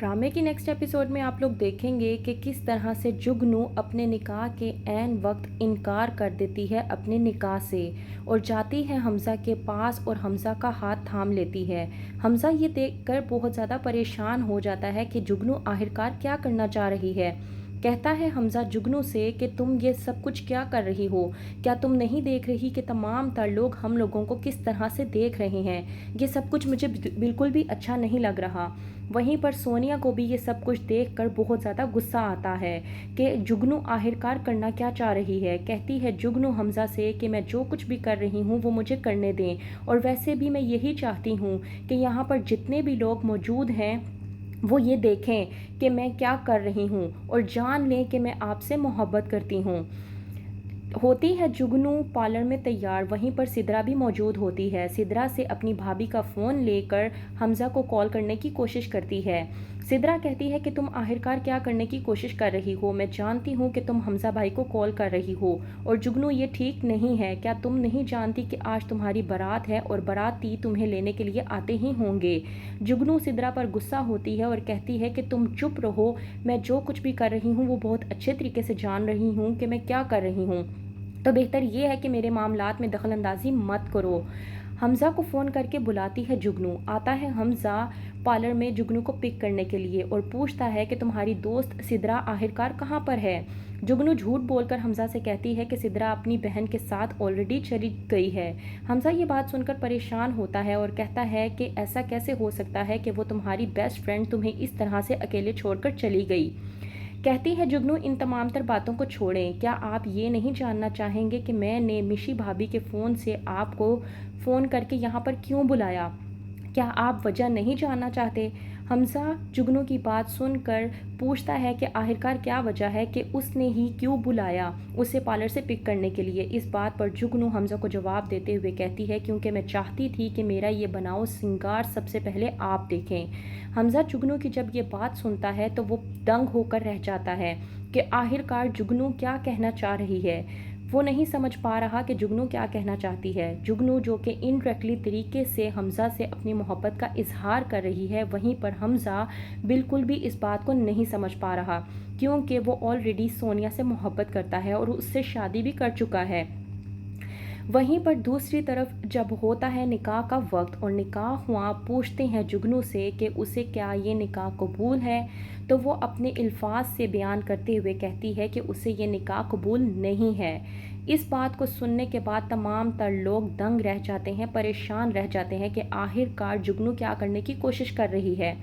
ड्रामे की next episode में आप लोग देखेंगे कि किस तरह से जुगनू अपने निकाह के ऐन वक्त इनकार कर देती है अपने निकाह से और जाती है हमज़ा के पास और हमज़ा का हाथ थाम लेती है। हमज़ा ये देखकर बहुत ज़्यादा परेशान हो जाता है कि जुगनू आखिरकार क्या करना चाह रही है। कहता है हमज़ा जुगनू से कि तुम ये सब कुछ क्या कर रही हो, क्या तुम नहीं देख रही कि तमाम तर लोग हम लोगों को किस तरह से देख रहे हैं। ये सब कुछ मुझे बिल्कुल भी अच्छा नहीं लग रहा। वहीं पर सोनिया को भी ये सब कुछ देखकर बहुत ज़्यादा गुस्सा आता है कि जुगनू आखिरकार करना क्या चाह रही है। कहती है जुगनू हमज़ा से कि मैं जो कुछ भी कर रही हूँ वो मुझे करने दें, और वैसे भी मैं यही चाहती हूँ कि यहाँ पर जितने भी लोग मौजूद हैं वो ये देखें कि मैं क्या कर रही हूँ और जान लें कि मैं आपसे मोहब्बत करती हूँ। होती है जुगनू पार्लर में तैयार, वहीं पर सिद्रा भी मौजूद होती है। सिद्रा से अपनी भाभी का फ़ोन लेकर हमज़ा को कॉल करने की कोशिश करती है। सिद्रा कहती है कि तुम आखिरकार क्या करने की कोशिश कर रही हो, मैं जानती हूँ कि तुम हमज़ा भाई को कॉल कर रही हो, और जुगनू ये ठीक नहीं है। क्या तुम नहीं जानती कि आज तुम्हारी बारात है और बाराती तुम्हें लेने के लिए आते ही होंगे। जुगनू सिद्रा पर गुस्सा होती है और कहती है कि तुम चुप रहो, मैं जो कुछ भी कर रही हूँ वो बहुत अच्छे तरीके से जान रही हूँ कि मैं क्या कर रही हूँ, तो बेहतर ये है कि मेरे मामलात में दखल अंदाज़ी मत करो। हमज़ा को फ़ोन करके बुलाती है जुगनू। आता है हमज़ा पार्लर में जुगनू को पिक करने के लिए और पूछता है कि तुम्हारी दोस्त सिद्रा आखिरकार कहाँ पर है। जुगनू झूठ बोलकर हमज़ा से कहती है कि सिद्रा अपनी बहन के साथ ऑलरेडी चली गई है। हमज़ा ये बात सुनकर परेशान होता है और कहता है कि ऐसा कैसे हो सकता है कि वो तुम्हारी बेस्ट फ्रेंड तुम्हें इस तरह से अकेले छोड़कर चली गई। कहती है जुगनू इन तमाम तर बातों को छोड़ें, क्या आप ये नहीं जानना चाहेंगे कि मैंने मिशी भाभी के फ़ोन से आपको फ़ोन करके यहाँ पर क्यों बुलाया। क्या आप वजह नहीं जानना चाहते। हमज़ा जुगनू की बात सुनकर पूछता है कि आखिरकार क्या वजह है कि उसने ही क्यों बुलाया उसे पार्लर से पिक करने के लिए। इस बात पर जुगनू हमज़ा को जवाब देते हुए कहती है क्योंकि मैं चाहती थी कि मेरा ये बनाओ सिंगार सबसे पहले आप देखें। हमज़ा जुगनू की जब ये बात सुनता है तो वो दंग होकर रह जाता है कि आखिरकार जुगनू क्या कहना चाह रही है। वो नहीं समझ पा रहा कि जुगनू क्या कहना चाहती है। जुगनू जो कि इनडायरेक्टली तरीके से हमज़ा से अपनी मोहब्बत का इजहार कर रही है, वहीं पर हमज़ा बिल्कुल भी इस बात को नहीं समझ पा रहा क्योंकि वो ऑलरेडी सोनिया से मोहब्बत करता है और उससे शादी भी कर चुका है। वहीं पर दूसरी तरफ जब होता है निकाह का वक्त और निकाह हुआ, पूछते हैं जुगनू से कि उसे क्या ये निकाह कबूल है, तो वो अपने अल्फाज से बयान करते हुए कहती है कि उसे ये निकाह कबूल नहीं है। इस बात को सुनने के बाद तमाम तर लोग दंग रह जाते हैं, परेशान रह जाते हैं कि आखिरकार जुगनू क्या करने की कोशिश कर रही है।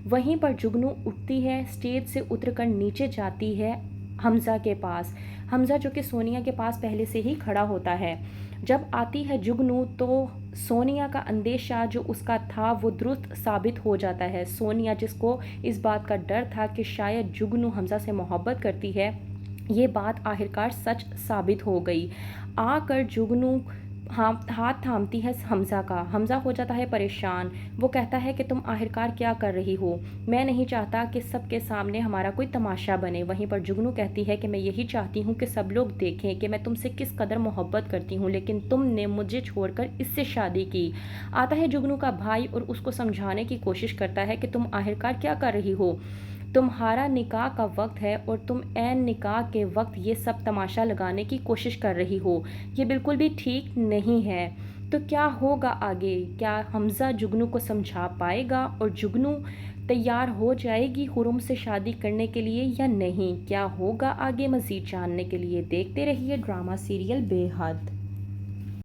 वहीं पर जुगनू उठती है, स्टेज से उतरकर नीचे जाती है हमज़ा के पास। हमज़ा जो कि सोनिया के पास पहले से ही खड़ा होता है। जब आती है जुगनू तो सोनिया का अंदेशा जो उसका था वो दुरुस्त साबित हो जाता है। सोनिया जिसको इस बात का डर था कि शायद जुगनू हमज़ा से मोहब्बत करती है, ये बात आखिरकार सच साबित हो गई। आकर जुगनू हाथ थामती है हमज़ा का। हमज़ा हो जाता है परेशान। वो कहता है कि तुम आखिरकार क्या कर रही हो, मैं नहीं चाहता कि सबके सामने हमारा कोई तमाशा बने। वहीं पर जुगनू कहती है कि मैं यही चाहती हूँ कि सब लोग देखें कि मैं तुमसे किस कदर मोहब्बत करती हूँ, लेकिन तुमने मुझे छोड़कर इससे शादी की। आता है जुगनू का भाई और उसको समझाने की कोशिश करता है कि तुम आखिरकार क्या कर रही हो, तुम्हारा निकाह का वक्त है और तुम ऐन निकाह के वक्त ये सब तमाशा लगाने की कोशिश कर रही हो, ये बिल्कुल भी ठीक नहीं है। तो क्या होगा आगे, क्या हमज़ा जुगनू को समझा पाएगा और जुगनू तैयार हो जाएगी हुरम से शादी करने के लिए या नहीं। क्या होगा आगे, मज़ीद जानने के लिए देखते रहिए ड्रामा सीरियल बेहद।